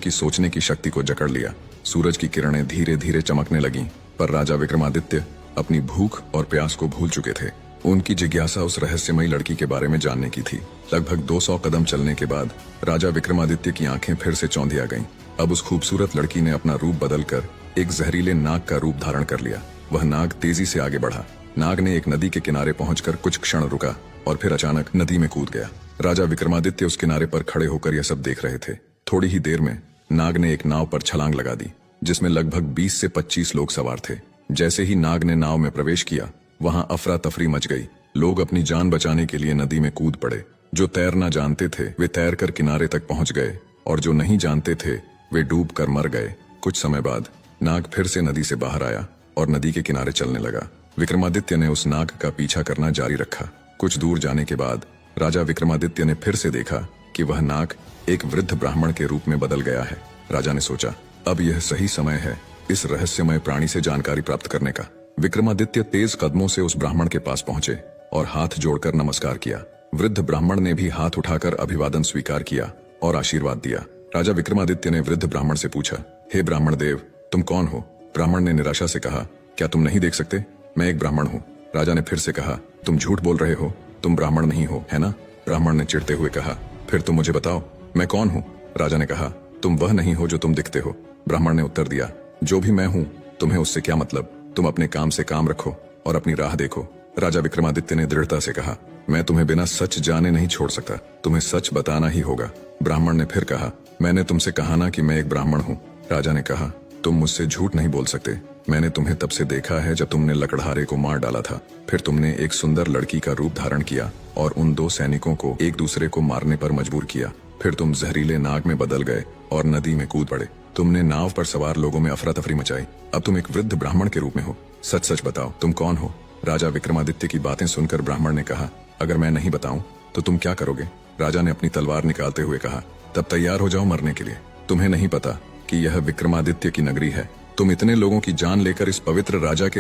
उनकी सोचने की शक्ति को जकड़ लिया। सूरज की किरणें धीरे धीरे चमकने लगीं, पर राजा विक्रमादित्य अपनी भूख और प्यास को भूल चुके थे। उनकी जिज्ञासा उस रहस्यमयी लड़की के बारे में जानने की थी। लगभग 200 कदम चलने के बाद राजा विक्रमादित्य की आंखें फिर से चौंधिया गईं। अब उस खूबसूरत लड़की ने अपना रूप बदलकर एक जहरीले नाग का रूप धारण कर लिया। वह नाग तेजी से आगे बढ़ा। नाग ने एक नदी के किनारे पहुंचकर कुछ क्षण रुका और फिर अचानक नदी में कूद गया। राजा विक्रमादित्य उस किनारे पर खड़े होकर यह सब देख रहे थे। थोड़ी ही देर में नाग ने एक नाव पर छलांग लगा दी, जिसमें लगभग 20 से 25 लोग सवार थे। जैसे ही नाग ने नाव में प्रवेश किया, वहां अफरा तफरी मच गई। लोग अपनी जान बचाने के लिए नदी में कूद पड़े। जो तैरना जानते थे वे तैरकर किनारे तक पहुंच गए और जो नहीं जानते थे वे डूब कर मर गए। कुछ समय बाद नाग फिर से नदी से बाहर आया और नदी के किनारे चलने लगा। विक्रमादित्य ने उस नाग का पीछा करना जारी रखा। कुछ दूर जाने के बाद राजा विक्रमादित्य ने फिर से देखा कि वह नाग एक वृद्ध ब्राह्मण के रूप में बदल गया है। राजा ने सोचा, अब यह सही समय है इस रहस्यमय प्राणी से जानकारी प्राप्त करने का। विक्रमादित्य तेज कदमों से उस ब्राह्मण के पास पहुंचे और हाथ जोड़कर नमस्कार किया। वृद्ध ब्राह्मण ने भी हाथ उठाकर अभिवादन स्वीकार किया और आशीर्वाद दिया। राजा विक्रमादित्य ने वृद्ध ब्राह्मण से पूछा, हे ब्राह्मण देव, तुम कौन हो? ब्राह्मण ने निराशा से कहा, क्या तुम नहीं देख सकते? मैं एक ब्राह्मण हूँ। राजा ने फिर से कहा, तुम झूठ बोल रहे हो, तुम ब्राह्मण नहीं हो, है ना? ब्राह्मण ने चिढ़ते हुए कहा, फिर तुम मुझे बताओ, मैं कौन हूँ? राजा ने कहा, तुम वह नहीं हो जो तुम दिखते हो। ब्राह्मण ने उत्तर दिया, जो भी मैं हूँ तुम्हें उससे क्या मतलब? तुम अपने काम से काम रखो और अपनी राह देखो। राजा विक्रमादित्य ने दृढ़ता से कहा, मैं तुम्हें बिना सच जाने नहीं छोड़ सकता, तुम्हें सच बताना ही होगा। ब्राह्मण ने फिर कहा, मैंने तुमसे कहा ना कि मैं एक ब्राह्मण हूँ। राजा ने कहा, तुम मुझसे झूठ नहीं बोल सकते। मैंने तुम्हें तब से देखा है जब तुमने लकड़हारे को मार डाला था। फिर तुमने एक सुंदर लड़की का रूप धारण किया और उन 2 सैनिकों को एक दूसरे को मारने पर मजबूर किया। फिर तुम जहरीले नाग में बदल गए और नदी में कूद पड़े। तुमने नाव पर सवार लोगों में अफरा तफरी मचाई। अब तुम एक वृद्ध ब्राह्मण के रूप में हो। सच सच बताओ, तुम कौन हो? राजा विक्रमादित्य की बातें सुनकर ब्राह्मण ने कहा, अगर मैं नहीं बताऊं तो तुम क्या करोगे? राजा ने अपनी तलवार निकालते हुए कहा, तब तैयार हो जाओ मरने के लिए। तुम्हें नहीं पता कि यह विक्रमादित्य की नगरी है। तुम इतने लोगों की जान लेकर इस पवित्र राजा के